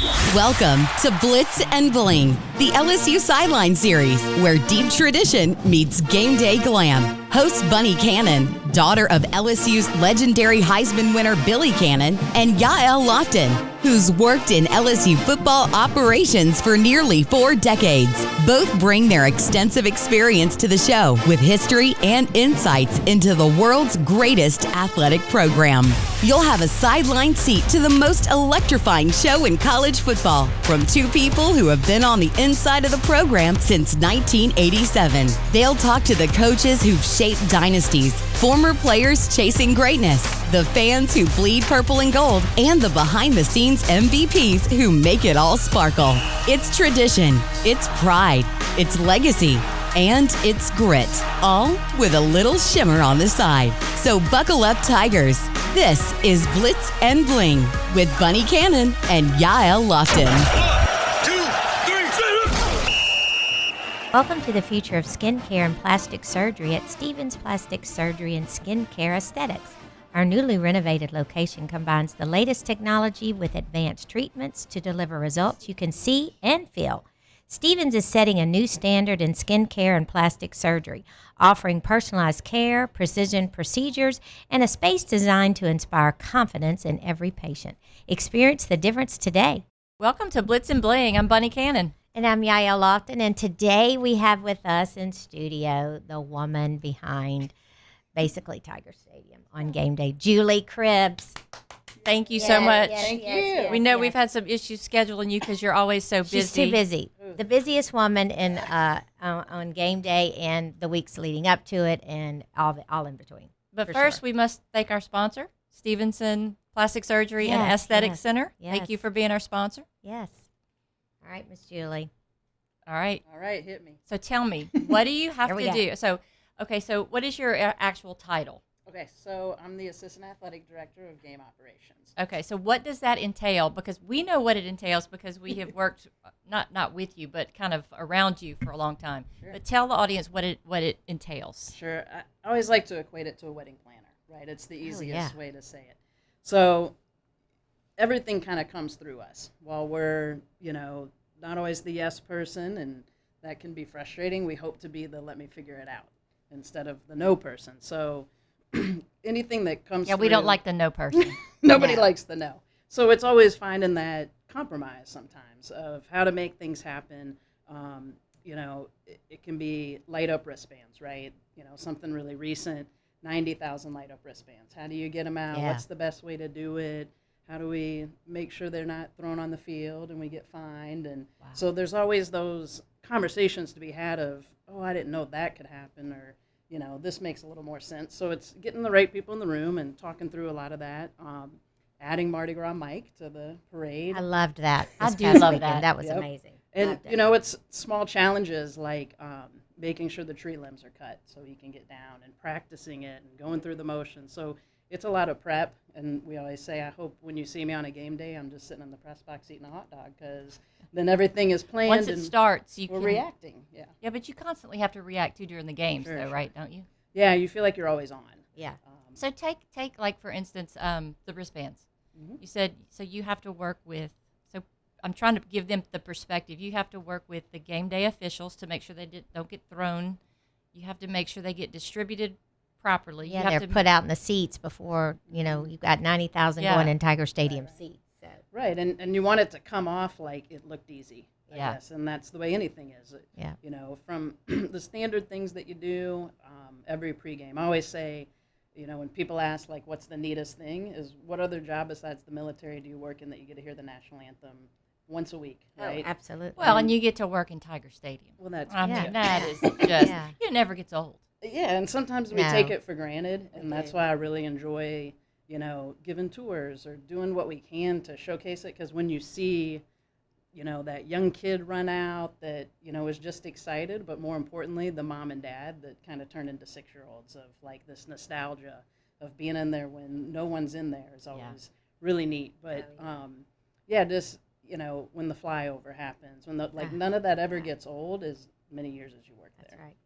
Welcome to Blitz Bling, the LSU Sideline Series, where deep tradition meets game day glam. Host Bunnie Cannon, daughter of LSU's legendary Heisman winner Billy Cannon, and Yael Lofton, who's worked in LSU football operations for nearly 4 decades. Both bring their extensive experience to the show with history and insights into the world's greatest athletic program. You'll have a sideline seat to the most electrifying show in college football from 2 people who have been on the inside of the program since 1987. They'll talk to the coaches who've shaped dynasties, former players chasing greatness, the fans who bleed purple and gold, and the behind-the-scenes MVPs who make it all sparkle. It's tradition, it's pride, it's legacy, and it's grit, all with a little shimmer on the side. So buckle up, Tigers. This is Blitz Bling with Bunnie Cannon and Yael Lofton. 1, 2, 3. Welcome to the future of skincare and plastic surgery at Stevens Plastic Surgery and Skincare Aesthetics. Our newly renovated location combines the latest technology with advanced treatments to deliver results you can see and feel. Stevens is setting a new standard in skincare and plastic surgery, offering personalized care, precision procedures, and a space designed to inspire confidence in every patient. Experience the difference today. Welcome to Blitz Bling. I'm Bunnie Cannon. And I'm Yael Lofton, and today we have with us in studio the woman behind basically Tiger Stadium on game day, Julie Cribbs. Thank you so much. Thank you. We know we've had some issues scheduling you because you're always so busy. She's too busy. The busiest woman in on game day and the weeks leading up to it, and all in between. But first, we must thank our sponsor, Stevenson Plastic Surgery and Aesthetic Center. Yes. Thank you for being our sponsor. Yes. All right, Miss Julie. All right, hit me. so tell me, what do you have Here we to go. do? So what is your actual title? Okay, so I'm the Assistant Athletic Director of Game Operations. Okay, so what does that entail? Because we know what it entails because we have worked not with you, but kind of around you for a long time. Sure. But tell the audience what it entails. Sure. I always like to equate it to a wedding planner, right? It's the easiest yeah. way to say it. So everything kind of comes through us. While we're, not always the yes person, and that can be frustrating, we hope to be the let me figure it out instead of the no person. So anything that comes Yeah, we through, don't like the no person. Nobody likes the no. So it's always finding that compromise sometimes of how to make things happen. It can be light up wristbands, right? Something really recent, 90,000 light up wristbands. How do you get them out? Yeah. What's the best way to do it? How do we make sure they're not thrown on the field and we get fined? And so there's always those conversations to be had of, oh, I didn't know that could happen, or this makes a little more sense. So it's getting the right people in the room and talking through a lot of that. Adding Mardi Gras Mike to the parade. I loved that. I this do past love weekend. that. That was Yep. amazing. And, Loved it. it's small challenges like making sure the tree limbs are cut so you can get down, and practicing it and going through the motions. So it's a lot of prep. And we always say, I hope when you see me on a game day, I'm just sitting in the press box eating a hot dog, because then everything is planned. Once it and starts, we're reacting. Yeah. Yeah, but you constantly have to react to during the games, Sure, though, sure. right? Don't you? Yeah, you feel like you're always on. Yeah. So take like for instance the wristbands. Mhm. You said so you have to work with. So I'm trying to give them the perspective. You have to work with the game day officials to make sure they don't get thrown. You have to make sure they get distributed properly. Yeah, you have they're to put out in the seats before, you've got 90,000 Yeah. going in Tiger Stadium seats. So. Right, and you want it to come off like it looked easy, I Yeah. guess, and that's the way anything is. Yeah. From the standard things that you do every pregame. I always say, when people ask, like, what's the neatest thing, is what other job besides the military do you work in that you get to hear the national anthem once a week, right? Oh, absolutely. well, and you get to work in Tiger Stadium. Well, that's I Yeah. mean, that is just Yeah. it never gets old. Yeah, and sometimes we No. take it for granted, and We that's do. why I really enjoy, giving tours or doing what we can to showcase it, because when you see, that young kid run out that, is just excited, but more importantly, the mom and dad that kind of turn into 6-year-olds of, like, this nostalgia of being in there when no one's in there is always really neat. But, just, when the flyover happens, when none of that ever gets old as many years as you work That's there. right.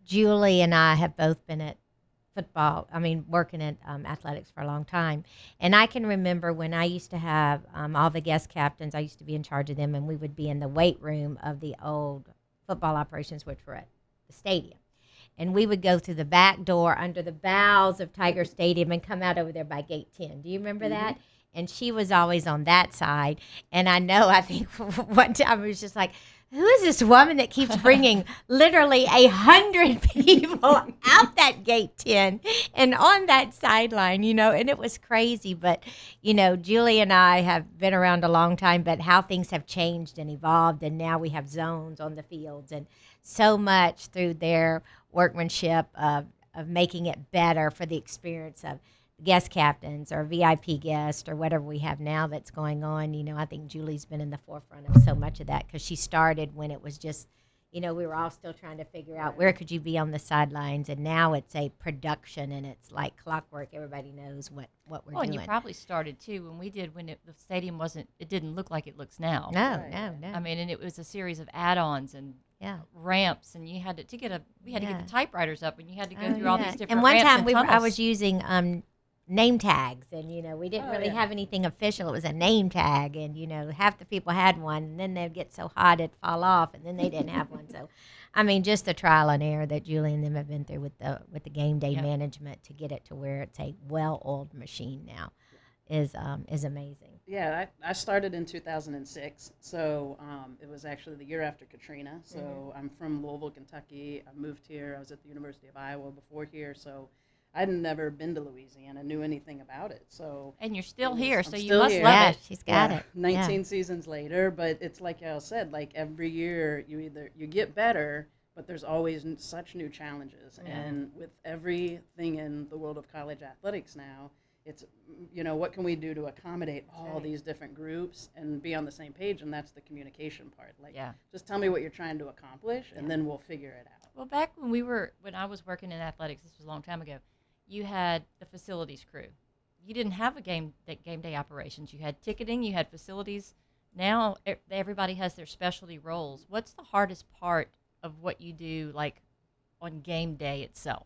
Julie and I have both been at football. I mean, working at athletics for a long time. And I can remember when I used to have all the guest captains, I used to be in charge of them, and we would be in the weight room of the old football operations, which were at the stadium. And we would go through the back door under the bowels of Tiger Stadium and come out over there by gate 10. Do you remember that? And she was always on that side. And I think one time it was just like, who is this woman that keeps bringing literally 100 people out that gate 10 and on that sideline, and it was crazy. But, Julie and I have been around a long time, but how things have changed and evolved. And now we have zones on the fields and so much through their workmanship of making it better for the experience of guest captains or VIP guests or whatever we have now that's going on. I think Julie's been in the forefront of so much of that because she started when it was just, we were all still trying to figure out where could you be on the sidelines, and now it's a production and it's like clockwork. Everybody knows what we're doing. And you probably started too when the stadium it didn't look like it looks now. No. I mean, and it was a series of add-ons and ramps, and you had to get the typewriters up, and you had to go through all these different and one ramps time and I was using name tags, and we didn't really have anything official. It was a name tag, and half the people had one, and then they'd get so hot it'd fall off, and then they didn't have one. So I mean, just the trial and error that Julie and them have been through with the game day management to get it to where it's a well-oiled machine now is amazing. Yeah, I started in 2006, so it was actually the year after Katrina. So I'm from Louisville, Kentucky. I moved here. I was at the University of Iowa before here, so I'd never been to Louisiana, knew anything about it. So and you're still here, so you still must here. love it. She's got it. 19 seasons later, but it's like Al said, like every year you get better, but there's always such new challenges. And with everything in the world of college athletics now, it's, what can we do to accommodate all these different groups and be on the same page? And that's the communication part. Like, just tell me what you're trying to accomplish, and then we'll figure it out. Well, back when I was working in athletics, this was a long time ago, you had the facilities crew. You didn't have a game day operations. You had ticketing, you had facilities. Now everybody has their specialty roles. What's the hardest part of what you do, like on game day itself,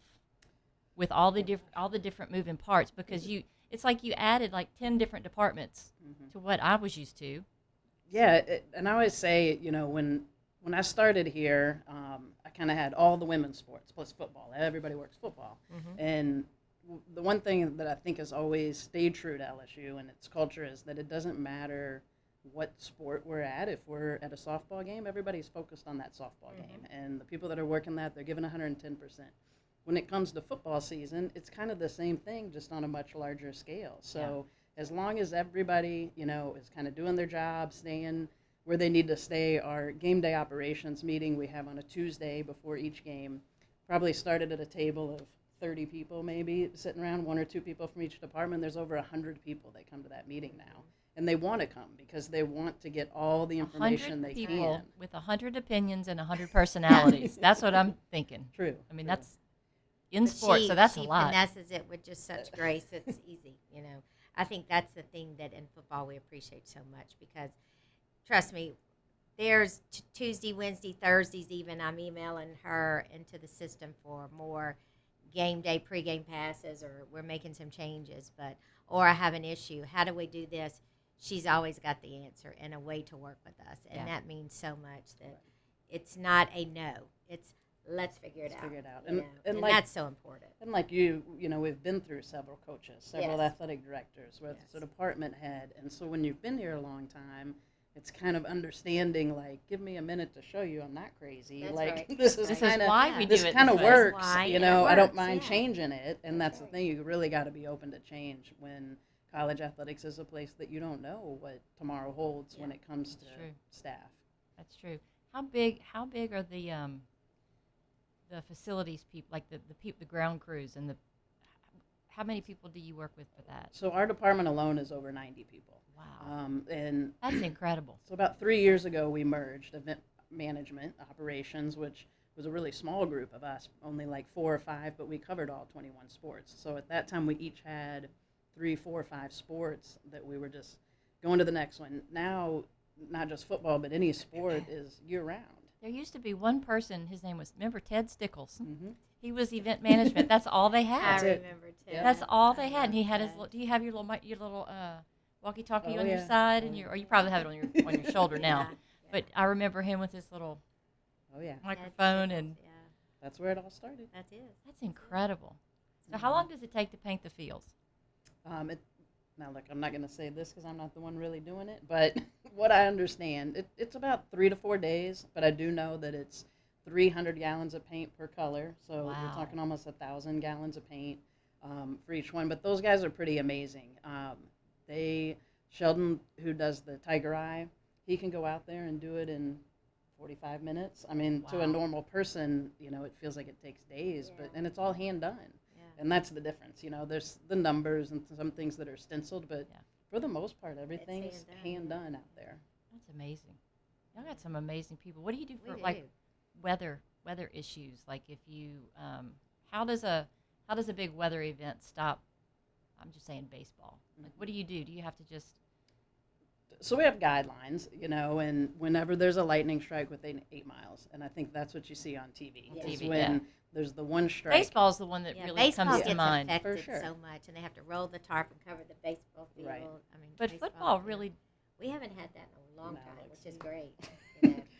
with all the different moving parts? Because it's like you added like 10 different departments to what I was used to. Yeah, and I always say, when I started here, I kind of had all the women's sports plus football. Everybody works football. And the one thing that I think has always stayed true to LSU and its culture is that it doesn't matter what sport we're at. If we're at a softball game, everybody's focused on that softball game. And the people that are working that, they're giving 110%. When it comes to football season, it's kind of the same thing, just on a much larger scale. So as long as everybody, is kind of doing their job, staying where they need to stay, our game day operations meeting we have on a Tuesday before each game probably started at a table of 30 people maybe sitting around, one or two people from each department. There's over 100 people that come to that meeting now. And they want to come because they want to get all the information they can. 100 people with 100 opinions and 100 personalities. That's what I'm thinking. True. I mean, that's in sports, so that's a lot. She finesses it with just such grace. It's easy, I think that's the thing that in football we appreciate so much because, trust me, there's Tuesday, Wednesday, Thursdays even, I'm emailing her into the system for more game day pregame passes, or we're making some changes, or I have an issue. How do we do this? She's always got the answer and a way to work with us, and that means so much that it's not a no. It's let's figure it out. And like, that's so important. And like we've been through several coaches, several athletic directors, with a department head, and so when you've been here a long time, it's kind of understanding, like, give me a minute to show you I'm not crazy. That's like right. this is why we do it. This kind of works. Why I don't mind changing it, and that's the thing. You really got to be open to change when college athletics is a place that you don't know what tomorrow holds when it comes to staff. That's true. How big are the facilities people, like the ground crews, and how many people do you work with for that? So our department alone is over 90 people. Wow. And that's incredible. So about 3 years ago, we merged event management operations, which was a really small group of us, only like 4 or 5, but we covered all 21 sports. So at that time, we each had 3, 4, 5 sports that we were just going to the next one. Now, not just football, but any sport is year-round. There used to be one person. His name was, remember Ted Stickles. Mm-hmm. He was event management. That's all they had. I remember too. Yeah. That's all they had. And he had Okay. his. Do you have your little walkie-talkie Oh, on your yeah. side Oh, and yeah. or you probably have it on your shoulder now. Yeah. But I remember him with his little Oh yeah, microphone, and Yeah, that's where it all started. that is. that's incredible. So how long does it take to paint the fields? Now, look, I'm not going to say this because I'm not the one really doing it, but what I understand, it's about 3 to 4 days, but I do know that it's 300 gallons of paint per color, so Wow. you're talking almost 1,000 gallons of paint for each one, but those guys are pretty amazing. Sheldon, who does the Tiger Eye, he can go out there and do it in 45 minutes. I mean, to a Wow. normal person, it feels like it takes days, and it's all hand done. Yeah. And that's the difference. There's the numbers and some things that are stenciled, but Yeah. for the most part, everything's hand hand done. done out there. That's amazing. Y'all got some amazing people. What do you do for We like do. weather issues? Like if you how does a big weather event stop? I'm just saying baseball. Like what do? Do you have to just So we have guidelines, and whenever there's a lightning strike within 8 miles, and I think that's what you see on TV. On is TV, when yeah. there's the one strike. baseball's the one that Yeah, really baseball comes gets to mind. affected For sure. so much, and they have to roll the tarp and cover the baseball field. Right. I mean, But baseball, football yeah. really We haven't had that in a long No, time, like, which is see. great.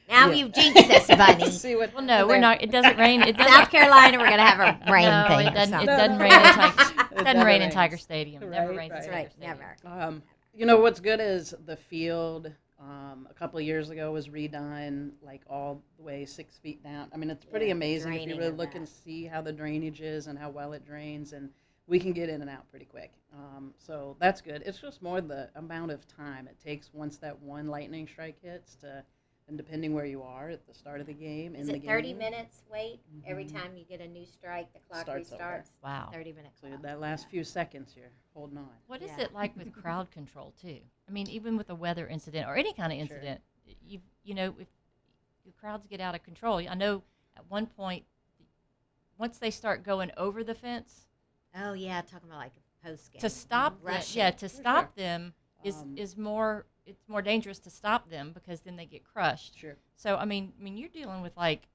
Now Yeah. you've jinxed us, Bunny. See what? well no, we're not. It doesn't rain. It doesn't South Carolina, we're gonna have a rain no, thing. it or doesn't. It something. doesn't No, rain no. in Tiger. It Doesn't never rain in rains. Tiger Stadium. Never Right, rains right. in That's Tiger right, Stadium. never. What's good is the field. A couple of years ago was redone, like all the way 6 feet down. I mean, it's pretty Yeah, amazing if you draining really of look that. and see how the drainage is and how well it drains, and we can get in and out pretty quick. So that's good. It's just more the amount of time it takes once that one lightning strike hits and depending where you are at the start of the game. Is in it the 30 game, minutes wait? Every Mhm. time you get a new strike, the clock Starts over. restarts? Wow. 30 minutes. So that last few seconds, you're holding on. What is Yeah. it like with crowd control too? I mean, even with a weather incident or any kind of Sure. incident, if the crowds get out of control. I know at one point, once they start going over the fence, Oh, yeah, talking about like a post game. to stop them, Rushing. yeah, to For stop sure. them is Um, is more. It's more dangerous to stop them because then they get crushed. Sure. So I mean, you're dealing with like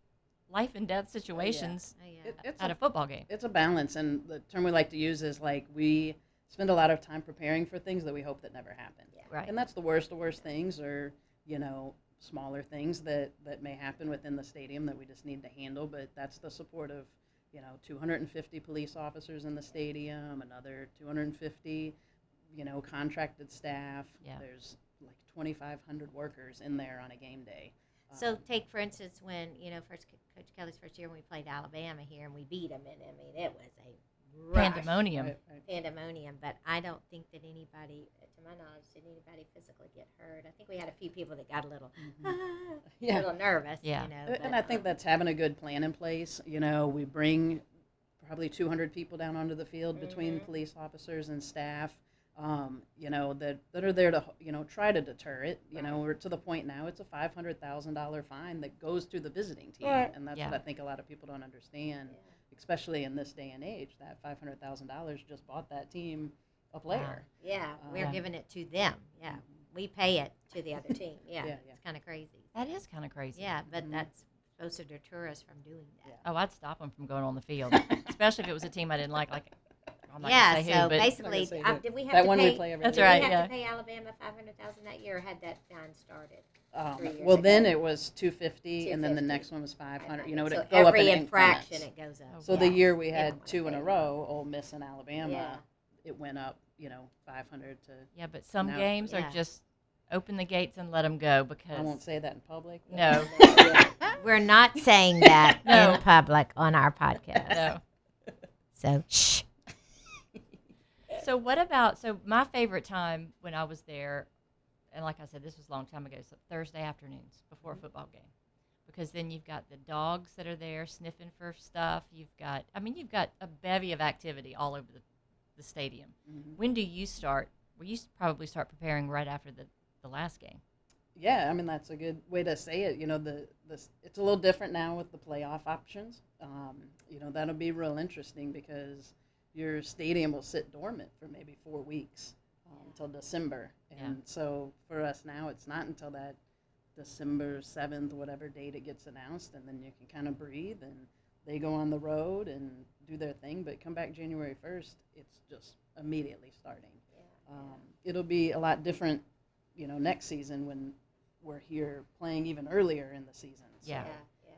life and death situations Oh, yeah. It's at a football game. It's a balance, and the term we like to use is like we spend a lot of time preparing for things that we hope that never happen. Yeah. Right. And that's the worst of worst things, or smaller things that may happen within the stadium that we just need to handle. But that's the support of 250 police officers in the stadium, another 250 contracted staff. Yeah. There's like 2,500 workers in there on a game day. So take, for instance, when, Coach Kelly's first year when we played Alabama here and we beat them, and I mean, it was a rush. Pandemonium. Right. Pandemonium, but I don't think that anybody, to my knowledge, did anybody physically get hurt. I think we had a few people that got a little, Yeah. a little nervous, Yeah. And I think that's having a good plan in place. We bring probably 200 people down onto the field between Mhm. police officers and staff, that are there to, try to deter it. We're to the point now it's a $500,000 fine that goes to the visiting team. Right. And that's Yeah. what I think a lot of people don't understand, Yeah. especially in this day and age, that $500,000 just bought that team a player. Yeah, we're Yeah. giving it to them. Yeah, we pay it to the other team. Yeah, Yeah, it's kind of crazy. That is kind of crazy. Yeah, but Mhm. that's supposed to deter us from doing that. Yeah. Oh, I'd stop them from going on the field, especially if it was a team I didn't like. Like, I'm not Yeah, gonna say so who, but basically, say who. did we have That to one pay? we play every That's did year. right, we have yeah. to pay Alabama $500,000 that year, or had that fine started? 3 years Well, then ago. it was 250, and then the 250. next one was 500. So it would go up every in infraction increments. it goes up. Oh, So the Yeah. year we They don't had wanna 2 in pay a it. row, Ole Miss and Alabama, Yeah. it went up, 500 to. yeah, but some No. games Yeah. are just open the gates and let them go because I won't say that in public. but- no, We're not saying that No. in public on our podcast. no. So shh. So what about? So my favorite time when I was there, and like I said, this was a long time ago. So Thursday afternoons before a football game, because then you've got the dogs that are there sniffing for stuff. You've got a bevy of activity all over the stadium. Mhm. When do you start? Well, you probably start preparing right after the last game. Yeah, that's a good way to say it. It's a little different now with the playoff options. That'll be real interesting because your stadium will sit dormant for maybe 4 weeks until December. And so for us now, it's not until that December 7th, whatever date it gets announced, and then you can kind of breathe, and they go on the road and do their thing. But come back January 1st, it's just immediately starting. It'll be a lot different, next season when we're here playing even earlier in the season. So Yeah.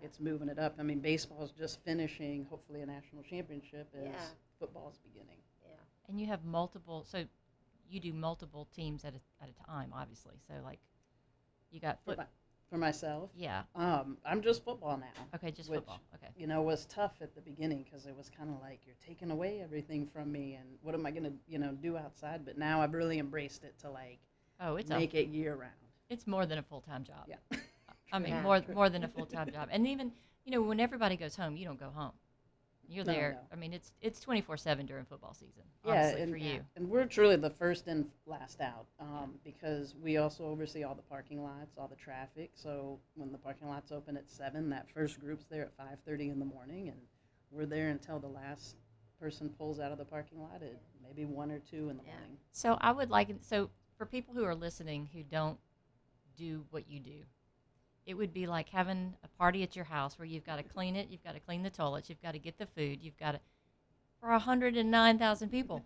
it's moving it up. I mean, baseball's just finishing, hopefully, a national championship as Yeah. football's beginning. And you have multiple, so you do multiple teams at a time, obviously. So, like, you got For myself, yeah. I'm just football now. Okay, just which, football. Okay. Was tough at the beginning because it was kind of like, you're taking away everything from me, and what am I going to, do outside? But now I've really embraced it to, like, Oh, it's make it year-round. it's more than a full-time job. Yeah. I mean, Yeah. more than a full-time job. And even, when everybody goes home, you don't go home. You're No, there. no. I mean, it's 24/7 during football season, Yeah, honestly, and, for you. and we're truly the first in, last out, because we also oversee all the parking lots, all the traffic. So when the parking lots open at 7, that first group's there at 5:30 in the morning, and we're there until the last person pulls out of the parking lot at maybe 1 or 2 in the morning. So I would like, so for people who are listening who don't do what you do, it would be like having a party at your house where you've got to clean it, you've got to clean the toilets, you've got to get the food, you've got to, for 109,000 people.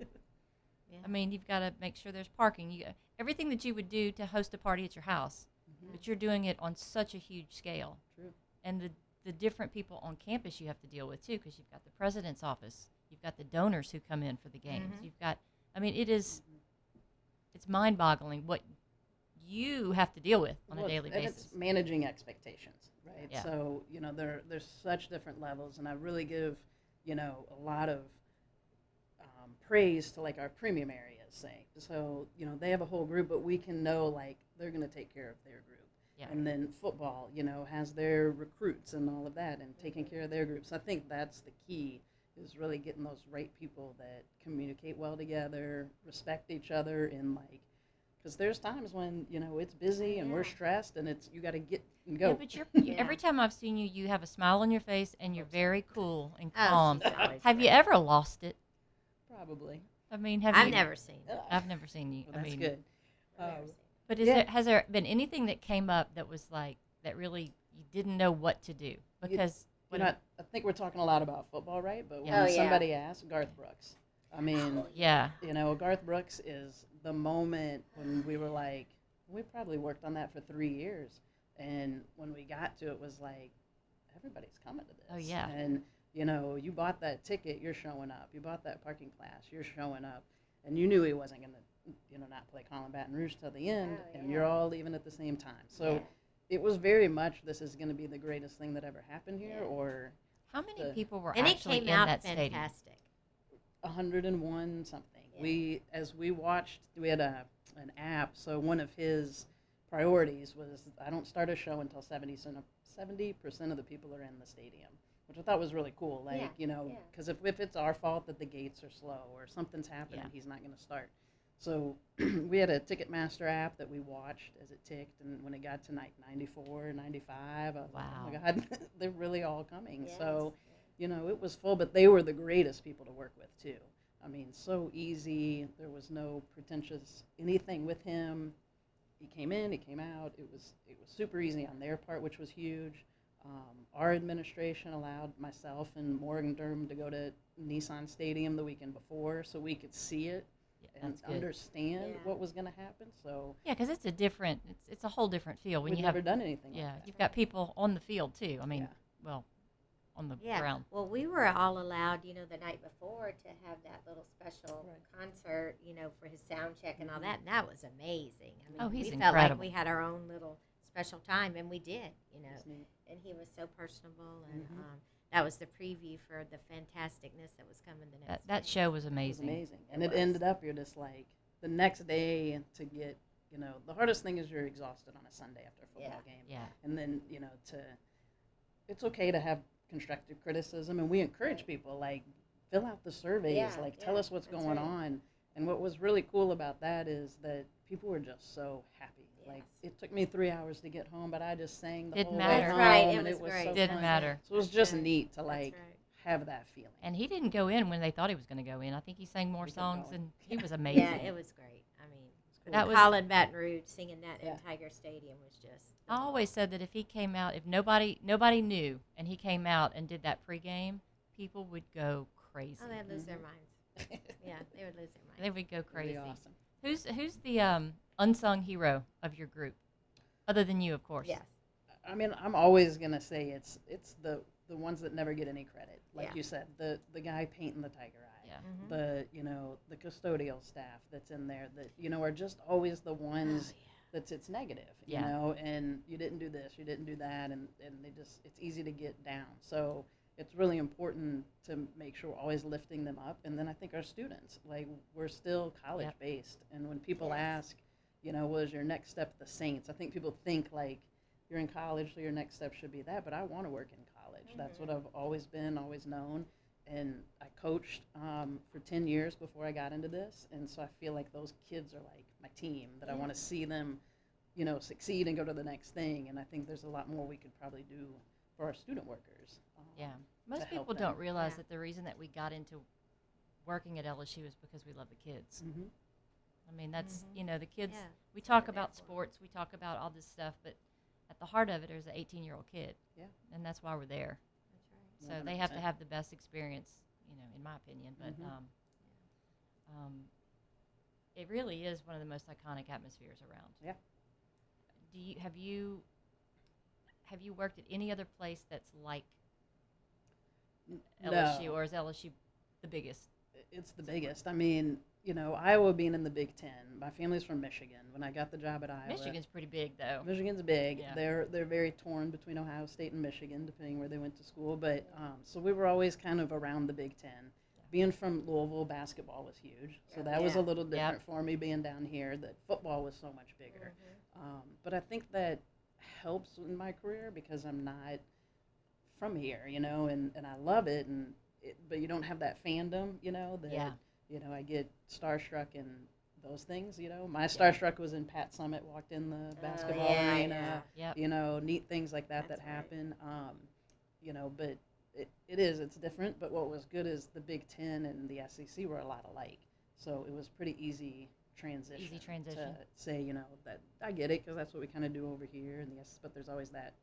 Yeah. I mean, you've got to make sure there's parking. Everything that you would do to host a party at your house, but you're doing it on such a huge scale. True. And the different people on campus you have to deal with, too, because you've got the president's office, you've got the donors who come in for the games, you've got, I mean, it's mind-boggling what you have to deal with on a daily and basis. it's managing expectations, right? Yeah. So, there's such different levels, and I really give, a lot of praise to, like, our premium areas, say. So, they have a whole group, but we can know, like, they're going to take care of their group. Yeah. And then football, has their recruits and all of that, and taking care of their groups. I think that's the key, is really getting those right people that communicate well together, respect each other, and, like, because there's times when, it's busy and we're stressed, and you got to get and go. Yeah, but every time I've seen you, you have a smile on your face, and you're very cool and Oh, calm. she's always Have you great. ever lost it? Probably. I mean, have I've you? never seen it. I've never seen you. Well, I that's mean, good. I've never seen it. But Yeah. has there been anything that came up that was like that really you didn't know what to do? Because I think we're talking a lot about football, right? But when Yeah. Oh, yeah. somebody asks, Garth Brooks. I mean, yeah, Garth Brooks is the moment when we were like, we probably worked on that for 3 years. And when we got to it, was like, everybody's coming to this. Oh, yeah. And, you bought that ticket, you're showing up. You bought that parking pass, you're showing up. And you knew he wasn't going to, not play Colin Baton Rouge till the end. Oh, And yeah. you're all leaving at the same time. So Yeah. it was very much, this is going to be the greatest thing that ever happened here, Yeah. or how many the- people were And it actually came in out that stadium? fantastic. 101 something. Yeah. As we watched, we had an app. So one of his priorities was, I don't start a show until 70% of the people are in the stadium, which I thought was really cool. Like, Yeah, because if it's our fault that the gates are slow or something's happening, Yeah. he's not going to start. So we had a Ticketmaster app that we watched as it ticked, and when it got to night 94, 95, I was like, oh my Wow. God, they're really all coming. Yes. So, it was full, but they were the greatest people to work with too. I mean, so easy. There was no pretentious anything with him. He came in, he came out. It was super easy on their part, which was huge. Our administration allowed myself and Morgan Durham to go to Nissan Stadium the weekend before, so we could see it Yeah, and that's good. understand Yeah. what was going to happen. So Yeah, because it's a different, it's a whole different feel when we've you never have, done anything. yeah, like that. you've got people on the field too. I mean, Yeah. well, on the Yeah. ground. Well, we were all allowed, the night before to have that little special Right. concert, for his sound check and all that. And that was amazing. I mean, Oh, he's we felt like incredible. we had our own little special time, and we did, It's neat. And he was so personable, and Mhm. that was the preview for the fantasticness that was coming the next That day. show was It was amazing. amazing. And It it was. ended up, you're just like, the next day to get, the hardest thing is you're exhausted on a Sunday after a football game. Yeah. And then, it's okay to have constructive criticism, and we encourage people, like, fill out the surveys, Yeah, like, tell yeah, us what's that's going right. on. And what was really cool about that is that people were just so happy. Like, Yes. it took me 3 hours to get home, but I just sang the Didn't whole matter. way That's home, right, it and was it was great. so Didn't fun. matter. So it was That's just right. neat to, That's like, right. have that feeling. And he didn't go in when they thought he was going to go in. I think he sang more He kept songs, going. and he was amazing. Yeah, it was great. I mean, That was. Colin Baton Rouge singing that in Yeah. Tiger Stadium was just. I always said that if he came out, if nobody knew, and he came out and did that pregame, people would go crazy. Oh, they'd lose their minds. Yeah, they would lose their minds. They would go That'd be crazy. awesome. Who's the unsung hero of your group, other than you, of course? Yes. I mean, I'm always gonna say it's the ones that never get any credit. Like Yeah. you said, the guy painting the tiger eye, Yeah. Mhm. the custodial staff that's in there that are just always the ones Oh, that's it's negative, Yeah. and you didn't do this, you didn't do that, and they just it's easy to get down. So it's really important to make sure we're always lifting them up. And then I think our students, like we're still college based, and when people Yes. ask, what is your next step at the Saints? I think people think like you're in college, so your next step should be that. But I want to work in college. That's what I've always been, always known. And I coached for 10 years before I got into this, and so I feel like those kids are like my team. That I want to see them, succeed and go to the next thing. And I think there's a lot more we could probably do for our student workers. Yeah. Most to help people don't them. realize Yeah. that the reason that we got into working at LSU is because we love the kids. Mm-hmm. I mean, that's, the kids, Yeah. we talk they're there about for. sports, we talk about all this stuff, but at the heart of it, there's an 18-year-old kid. Yeah. And that's why we're there. That's right. So they have to 100%. have the best experience, in my opinion. But Mhm. it really is one of the most iconic atmospheres around. Yeah. Have you worked at any other place that's like LSU, No. or is LSU the biggest? It's the biggest. I mean, Iowa being in the Big Ten. My family's from Michigan. When I got the job at Iowa, Michigan's pretty big, though. Michigan's big. Yeah. They're very torn between Ohio State and Michigan, depending where they went to school. But so we were always kind of around the Big Ten. Being from Louisville, basketball was huge, so that was a Yeah. little different for me. Being down here, that football was so much bigger. But I think that helps in my career because I'm not from here, and I love it, but you don't have that fandom, that Yeah. I get starstruck and those things, My starstruck was in Pat Summitt walked in the basketball yeah, arena, Yep. neat things like that That's that right. happen. But it's different. But what was good is the Big Ten and the SEC were a lot alike, so it was pretty easy transition. transition. To say, that I get it because that's what we kind of do over here, and yes, but there's always that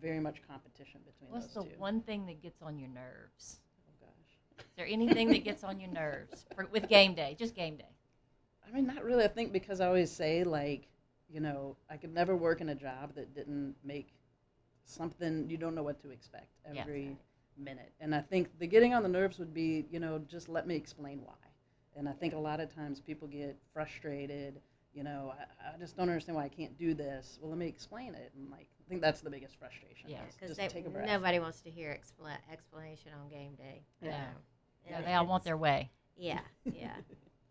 very much competition between What's the those two. one thing that gets on your nerves? Oh gosh. Is there anything that gets on your nerves with game day? Just game day. I mean, not really. I think because I always say, like, I could never work in a job that didn't make something, you don't know what to expect Yeah. every minute. And I think the getting on the nerves would be, just let me explain why. And I think a lot of times people get frustrated, I just don't understand why I can't do this. Well, let me explain it. And, like, I think that's the biggest frustration. Yeah. is Because just take a breath. nobody wants to hear explanation on game day. Yeah. No, they all want their way. Yeah, yeah.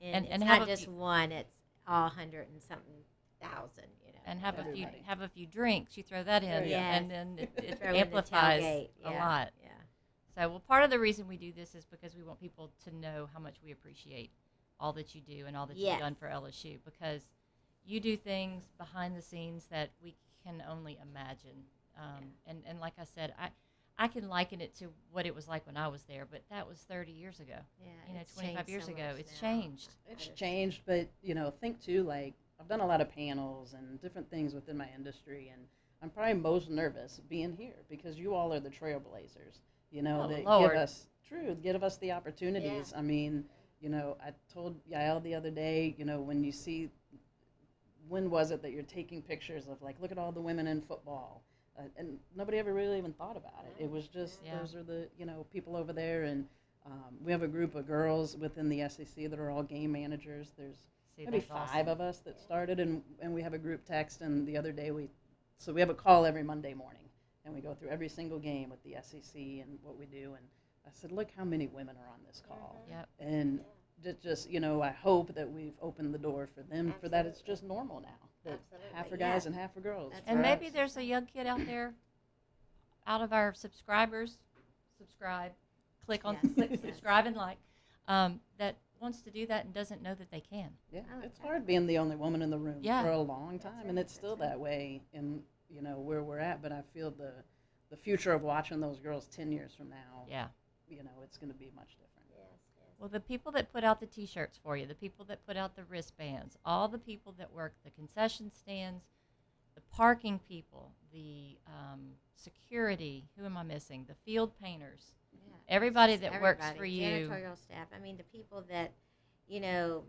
And it's have not a just few- one; it's all 100 and something thousand. And have Everybody. a few drinks. You throw that in, There you go. and then it Throw in the amplifies tailgate. a Yeah, lot. Yeah. So, well, part of the reason we do this is because we want people to know how much we appreciate all that you do and all that you've Yes. done for LSU, because you do things behind the scenes that we can only imagine. And like I said, I can liken it to what it was like when I was there, but that was 30 years ago. Yeah. it's 25 changed years so ago. much It's now. changed. It's I just- changed, but think too, like I've done a lot of panels and different things within my industry, and I'm probably most nervous being here because you all are the trailblazers, Oh, that Lord. give us the opportunities. I mean, I told Yael the other day, when you see, when was it that you're taking pictures of, like, look at all the women in football, and nobody ever really even thought about it. It was just Yeah. those are the people over there, and we have a group of girls within the SEC that are all game managers. There's See, maybe that's five awesome. of us that started, and we have a group text. And the other day we have a call every Monday morning, and we go through every single game with the SEC and what we do. And I said, look how many women are on this call, Yep. and just I hope that we've opened the door for them for that. It's just normal now that half Absolutely, are guys yeah. and half are girls. That's for And right. maybe us. there's a young kid out there, out of our subscribers, click on Yes, click yes. subscribe and like, that wants to do that and doesn't know that they can. Yeah, Oh, it's okay. hard being the only woman in the room Yeah. for a long time, That's and right, it's still that's right. that way in where we're at. But I feel the future of watching those girls 10 years from now, Yeah. it's going to be much different. Yes, yes. Well, the people that put out the T-shirts for you, the people that put out the wristbands, all the people that work the concession stands, the parking people, the security, who am I missing? The field painters, Yeah, everybody just that works everybody, for you. Janitorial staff. I mean, the people that,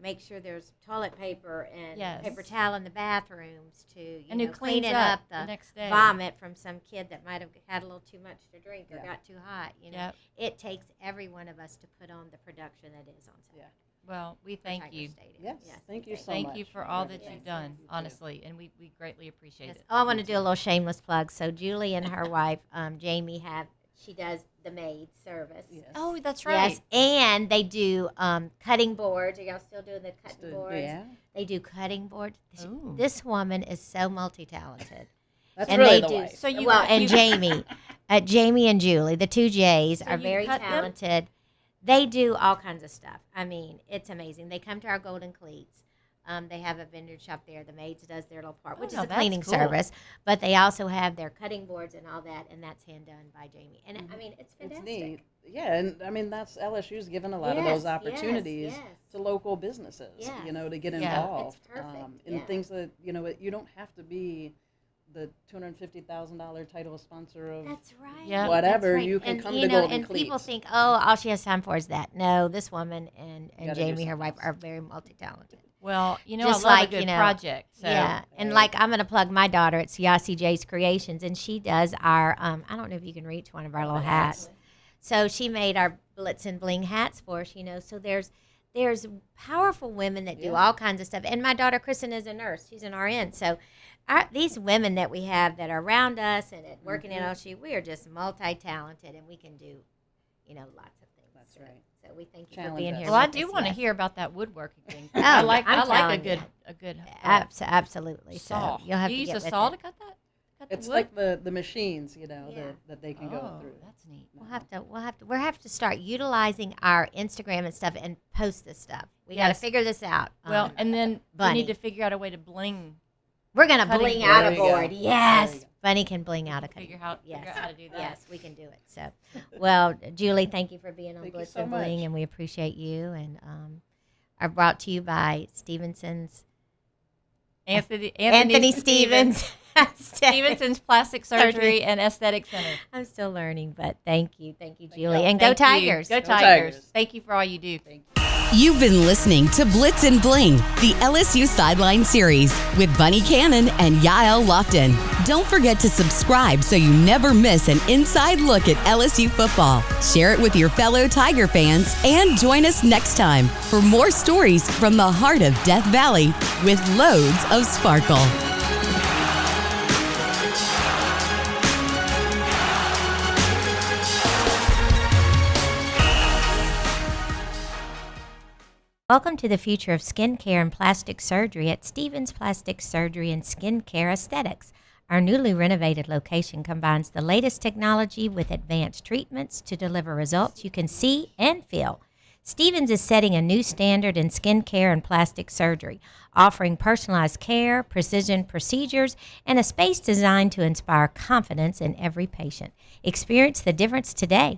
make sure there's toilet paper and Yes. paper towel in the bathrooms to, And who cleaning cleans up the the next day. vomit from some kid that might have had a little too much to drink or Yeah. got too hot. Yep. It takes every one of us to put on the production that is on Saturday. Yeah. Well, we for thank Tiger you. Stadium. Yes, thank you so Thank much. you for all that Yes, you've done, you too. honestly, and we greatly appreciate Yes. it. Oh, I want to do a little shameless plug. So Julie and her wife, Jamie, she does the maid service. Yes. Oh, that's right. Yes, and they do cutting boards. Are y'all still doing the cutting Still- boards? yeah. They do cutting boards. Ooh. This woman is so multi-talented. That's and really they the do. wife. So you- well, and you- Jamie, Jamie and Julie, the two J's, So are you very cut them? talented. They do all kinds of stuff. I mean, it's amazing. They come to our Golden Cleats. They have a vendor shop there. The maids does their little part, which Oh, is a that's cleaning cool. service. But they also have their cutting boards and all that, and that's hand done by Jamie. And I mean, it's fantastic. It's neat. Yeah, and I mean that's LSU's given a lot of those Yes, opportunities yes. to local businesses, Yes. to get Yeah. involved It's perfect, in yeah. things that you don't have to be the $250,000 title sponsor of. That's right. Yeah. Whatever, That's right. you can and, come you to know, Golden and people Cleats. think, oh, all she has time for is that. No, this woman and gotta do Jamie, her something wife, else. are very multi-talented. Well, Just I love like, a good project. So. Yeah, and Right. like I'm going to plug my daughter. It's Yasi J's Creations, and she does our. I don't know if you can reach one of our little hats. So she made our Blitz and Bling hats for us. So there's powerful women that do Yeah. all kinds of stuff. And my daughter Kristen is a nurse. She's an RN. So these women that we have that are around us and at working Mm-hmm. at LSU, we are just multi-talented, and we can do, lots of things. That's So- right. So we thank you for Challenge being us. here. Well, I with do us, want to yes. hear about that woodworking thing. Oh, I like I'm a telling good you. a good Absolutely. saw. So you'll have Do to you get use a with saw it. to cut that? Cut It's the wood? like the machines, Yeah. that they can Oh, go through. that's neat. We'll have to start utilizing our Instagram and stuff and post this stuff. We got to Yes. figure this out. Well, and then we Bunny. need to figure out a way to bling. we're gonna cutting bling board. out There a you go. board. There Yes, you go. Bunny can bling out a cutting. Figure out Yes. how to do that. Yes, we can do it. So, well, Julie, thank you for being on Thank you Blitz so and Bling, much. and we appreciate you. And are brought to you by Stevenson's Anthony Stevens. Stevenson's Plastic Surgery and Aesthetic Center. I'm still learning, but thank you, Julie, you. and go Thank you. Tigers. Go Go Tigers. Tigers. Thank you for all you do. Thank you. You've been listening to Blitz and Bling, the LSU Sideline Series with Bunnie Cannon and Yael Lofton. Don't forget to subscribe so you never miss an inside look at LSU football. Share it with your fellow Tiger fans and join us next time for more stories from the heart of Death Valley with loads of sparkle. Welcome to the future of skincare and plastic surgery at Stevens Plastic Surgery and Skincare Aesthetics. Our newly renovated location combines the latest technology with advanced treatments to deliver results you can see and feel. Stevens is setting a new standard in skincare and plastic surgery, offering personalized care, precision procedures, and a space designed to inspire confidence in every patient. Experience the difference today.